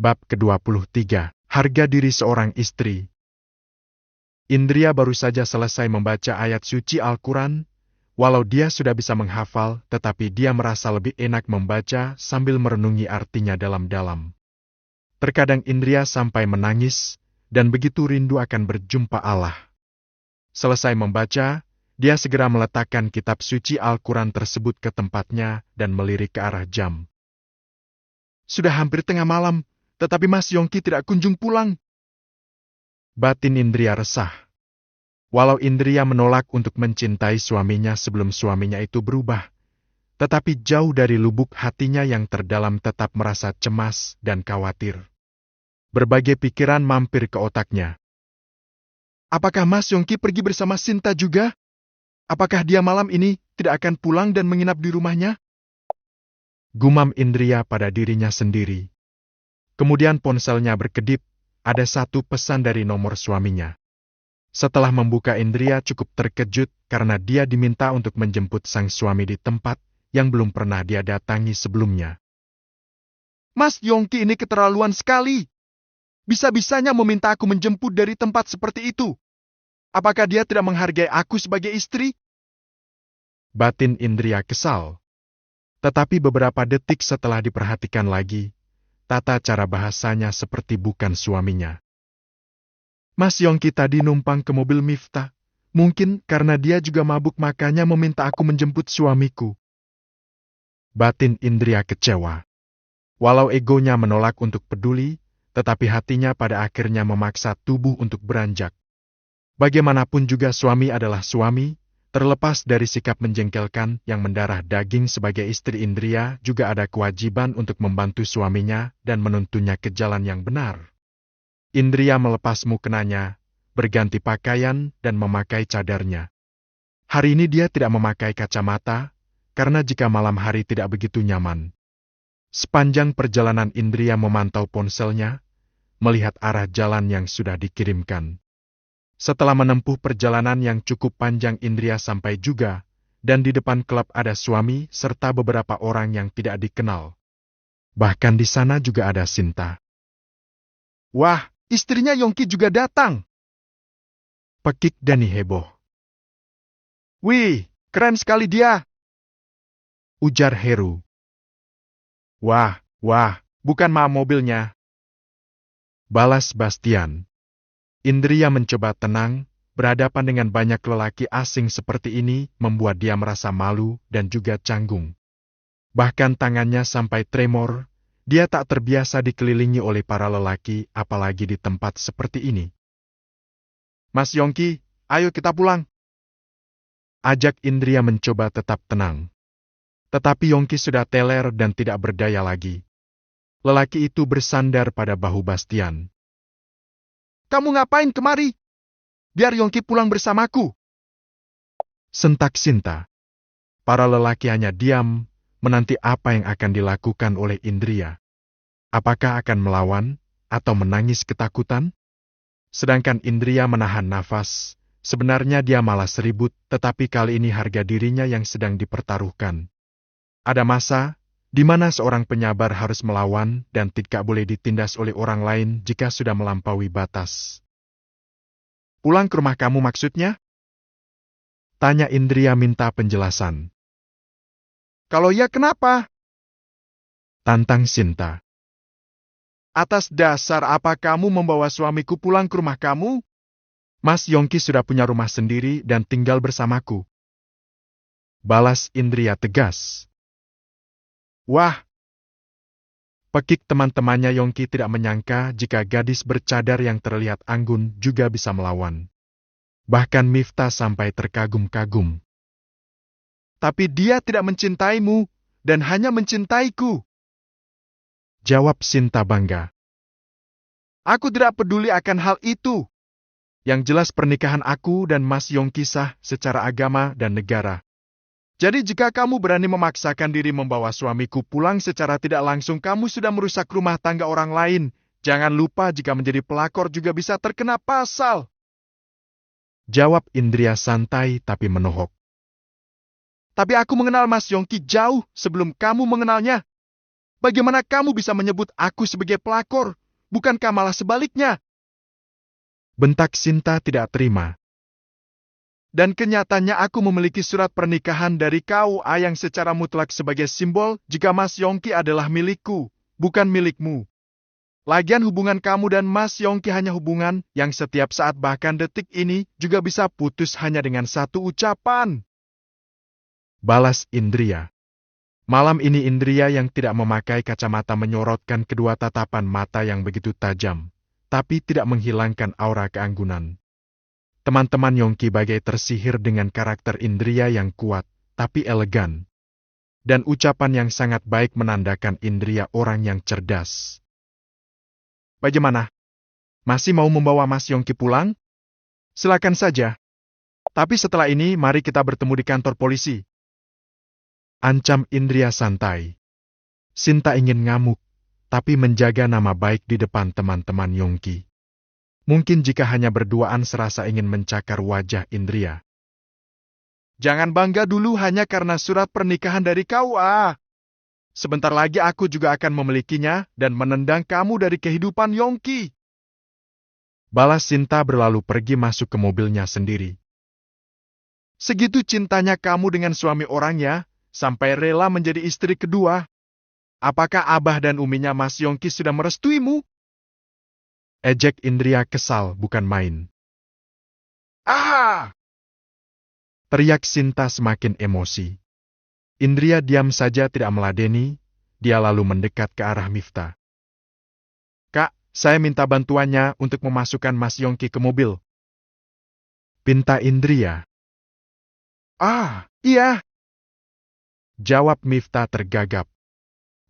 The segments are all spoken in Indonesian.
Bab ke-23, Harga Diri Seorang Istri. Indria baru saja selesai membaca ayat suci Al-Quran. Walau dia sudah bisa menghafal, tetapi dia merasa lebih enak membaca sambil merenungi artinya dalam-dalam. Terkadang Indria sampai menangis, dan begitu rindu akan berjumpa Allah. Selesai membaca, dia segera meletakkan kitab suci Al-Quran tersebut ke tempatnya dan melirik ke arah jam. Sudah hampir tengah malam, tetapi Mas Yongki tidak kunjung pulang. Batin Indria resah. Walau Indria menolak untuk mencintai suaminya sebelum suaminya itu berubah, tetapi jauh dari lubuk hatinya yang terdalam tetap merasa cemas dan khawatir. Berbagai pikiran mampir ke otaknya. Apakah Mas Yongki pergi bersama Sinta juga? Apakah dia malam ini tidak akan pulang dan menginap di rumahnya? Gumam Indria pada dirinya sendiri. Kemudian ponselnya berkedip, ada satu pesan dari nomor suaminya. Setelah membuka, Indria cukup terkejut karena dia diminta untuk menjemput sang suami di tempat yang belum pernah dia datangi sebelumnya. Mas Yongki ini keterlaluan sekali. Bisa-bisanya meminta aku menjemput dari tempat seperti itu. Apakah dia tidak menghargai aku sebagai istri? Batin Indria kesal. Tetapi beberapa detik setelah diperhatikan lagi, tata cara bahasanya seperti bukan suaminya. Mas Yongki tadi numpang ke mobil Miftah. Mungkin karena dia juga mabuk makanya meminta aku menjemput suamiku. Batin Indria kecewa. Walau egonya menolak untuk peduli, tetapi hatinya pada akhirnya memaksa tubuh untuk beranjak. Bagaimanapun juga suami adalah suami, terlepas dari sikap menjengkelkan yang mendarah daging sebagai istri. Indria juga ada kewajiban untuk membantu suaminya dan menuntunnya ke jalan yang benar. Indria melepas mukenanya, berganti pakaian dan memakai cadarnya. Hari ini dia tidak memakai kacamata, karena jika malam hari tidak begitu nyaman. Sepanjang perjalanan Indria memantau ponselnya, melihat arah jalan yang sudah dikirimkan. Setelah menempuh perjalanan yang cukup panjang, Indria sampai juga, dan di depan klub ada suami serta beberapa orang yang tidak dikenal. Bahkan di sana juga ada Sinta. Wah, istrinya Yongki juga datang. Pekik Dani heboh. Wih, keren sekali dia, ujar Heru. Wah, bukan ma mobilnya, balas Bastian. Indria mencoba tenang, berhadapan dengan banyak lelaki asing seperti ini membuat dia merasa malu dan juga canggung. Bahkan tangannya sampai tremor, dia tak terbiasa dikelilingi oleh para lelaki apalagi di tempat seperti ini. Mas Yongki, ayo kita pulang. Ajak Indria mencoba tetap tenang. Tetapi Yongki sudah teler dan tidak berdaya lagi. Lelaki itu bersandar pada bahu Bastian. Kamu ngapain kemari? Biar Yongki pulang bersamaku. Sentak Sinta. Para lelaki hanya diam, menanti apa yang akan dilakukan oleh Indria. Apakah akan melawan atau menangis ketakutan? Sedangkan Indria menahan nafas. Sebenarnya dia malas ribut, tetapi kali ini harga dirinya yang sedang dipertaruhkan. Ada masa di mana seorang penyabar harus melawan dan tidak boleh ditindas oleh orang lain jika sudah melampaui batas. Pulang ke rumah kamu maksudnya? Tanya Indria minta penjelasan. Kalau ya kenapa? Tantang Sinta. Atas dasar apa kamu membawa suamiku pulang ke rumah kamu? Mas Yongki sudah punya rumah sendiri dan tinggal bersamaku. Balas Indria tegas. Wah! Pekik teman-temannya Yongki tidak menyangka jika gadis bercadar yang terlihat anggun juga bisa melawan. Bahkan Miftah sampai terkagum-kagum. Tapi dia tidak mencintaimu dan hanya mencintaiku. Jawab Sinta bangga. Aku tidak peduli akan hal itu. Yang jelas pernikahan aku dan Mas Yongki sah secara agama dan negara. Jadi jika kamu berani memaksakan diri membawa suamiku pulang secara tidak langsung, kamu sudah merusak rumah tangga orang lain. Jangan lupa jika menjadi pelakor juga bisa terkena pasal. Jawab Indria santai tapi menohok. Tapi aku mengenal Mas Yongki jauh sebelum kamu mengenalnya. Bagaimana kamu bisa menyebut aku sebagai pelakor? Bukankah malah sebaliknya? Bentak Sinta tidak terima. Dan kenyataannya aku memiliki surat pernikahan dari KUA yang secara mutlak sebagai simbol jika Mas Yongki adalah milikku, bukan milikmu. Lagian hubungan kamu dan Mas Yongki hanya hubungan yang setiap saat bahkan detik ini juga bisa putus hanya dengan satu ucapan. Balas Indria. Malam ini Indria yang tidak memakai kacamata menyorotkan kedua tatapan mata yang begitu tajam, tapi tidak menghilangkan aura keanggunan. Teman-teman Yongki bagai tersihir dengan karakter Indria yang kuat, tapi elegan. Dan ucapan yang sangat baik menandakan Indria orang yang cerdas. Bagaimana? Masih mau membawa Mas Yongki pulang? Silakan saja. Tapi setelah ini mari kita bertemu di kantor polisi. Ancam Indria santai. Sinta ingin ngamuk, tapi menjaga nama baik di depan teman-teman Yongki. Mungkin jika hanya berduaan serasa ingin mencakar wajah Indria. Jangan bangga dulu hanya karena surat pernikahan dari KUA. Sebentar lagi aku juga akan memilikinya dan menendang kamu dari kehidupan Yongki. Balas Sinta berlalu pergi masuk ke mobilnya sendiri. Segitu cintanya kamu dengan suami orangnya, sampai rela menjadi istri kedua. Apakah Abah dan Uminya Mas Yongki sudah merestuimu? Ejek Indria kesal bukan main. Ah! Teriak Sinta semakin emosi. Indria diam saja tidak meladeni, dia lalu mendekat ke arah Miftah. Kak, saya minta bantuannya untuk memasukkan Mas Yongki ke mobil. Pinta Indria. Ah, iya. Jawab Miftah tergagap.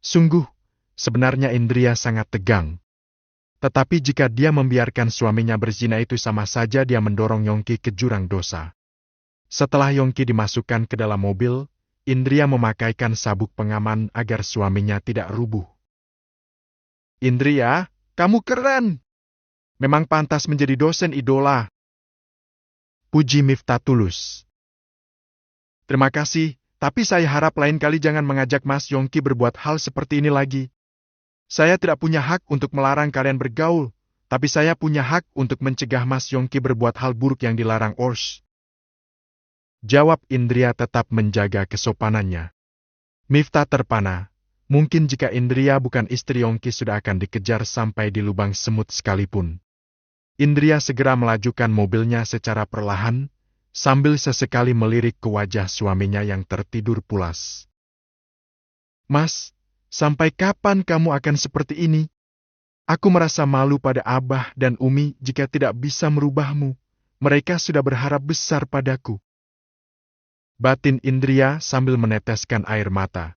Sungguh, sebenarnya Indria sangat tegang. Tetapi jika dia membiarkan suaminya berzina itu sama saja dia mendorong Yongki ke jurang dosa. Setelah Yongki dimasukkan ke dalam mobil, Indria memakaikan sabuk pengaman agar suaminya tidak rubuh. Indria, kamu keren. Memang pantas menjadi dosen idola. Puji Miftah tulus. Terima kasih, tapi saya harap lain kali jangan mengajak Mas Yongki berbuat hal seperti ini lagi. Saya tidak punya hak untuk melarang kalian bergaul, tapi saya punya hak untuk mencegah Mas Yongki berbuat hal buruk yang dilarang Ors. Jawab Indria tetap menjaga kesopanannya. Miftah terpana, mungkin jika Indria bukan istri Yongki sudah akan dikejar sampai di lubang semut sekalipun. Indria segera melajukan mobilnya secara perlahan, sambil sesekali melirik ke wajah suaminya yang tertidur pulas. Mas, sampai kapan kamu akan seperti ini? Aku merasa malu pada Abah dan Umi jika tidak bisa merubahmu. Mereka sudah berharap besar padaku. Batin Indria sambil meneteskan air mata.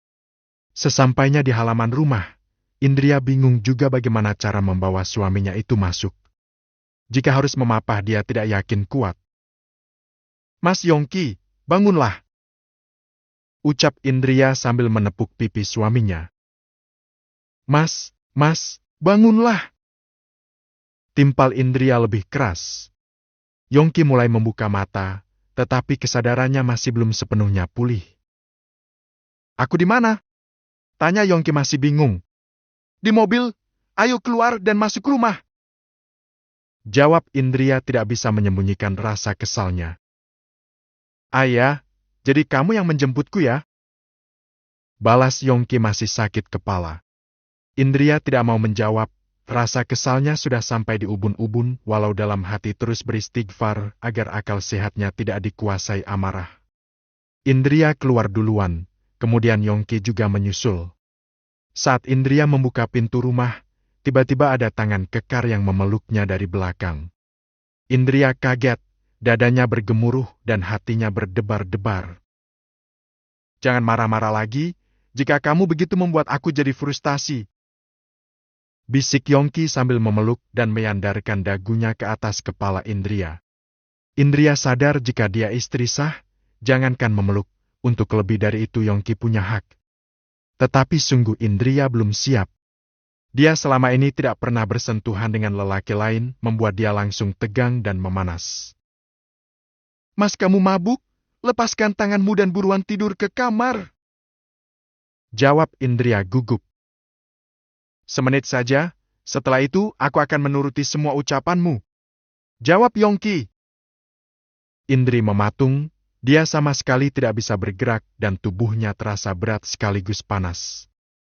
Sesampainya di halaman rumah, Indria bingung juga bagaimana cara membawa suaminya itu masuk. Jika harus memapah dia tidak yakin kuat. Mas Yongki, bangunlah. Ucap Indria sambil menepuk pipi suaminya. Mas, bangunlah. Timpal Indria lebih keras. Yongki mulai membuka mata, tetapi kesadarannya masih belum sepenuhnya pulih. Aku di mana? Tanya Yongki masih bingung. Di mobil, ayo keluar dan masuk rumah. Jawab Indria tidak bisa menyembunyikan rasa kesalnya. Ayah, jadi kamu yang menjemputku ya? Balas Yongki masih sakit kepala. Indria tidak mau menjawab, rasa kesalnya sudah sampai di ubun-ubun walau dalam hati terus beristighfar agar akal sehatnya tidak dikuasai amarah. Indria keluar duluan, kemudian Yongki juga menyusul. Saat Indria membuka pintu rumah, tiba-tiba ada tangan kekar yang memeluknya dari belakang. Indria kaget, dadanya bergemuruh dan hatinya berdebar-debar. Jangan marah-marah lagi, jika kamu begitu membuat aku jadi frustasi. Bisik Yongki sambil memeluk dan meyandarkan dagunya ke atas kepala Indria. Indria sadar jika dia istri sah, jangankan memeluk, untuk lebih dari itu Yongki punya hak. Tetapi sungguh Indria belum siap. Dia selama ini tidak pernah bersentuhan dengan lelaki lain, membuat dia langsung tegang dan memanas. Mas kamu mabuk? Lepaskan tanganmu dan buruan tidur ke kamar. Jawab Indria gugup. Semenit saja, setelah itu aku akan menuruti semua ucapanmu. Jawab Yongki. Indri mematung, dia sama sekali tidak bisa bergerak dan tubuhnya terasa berat sekaligus panas.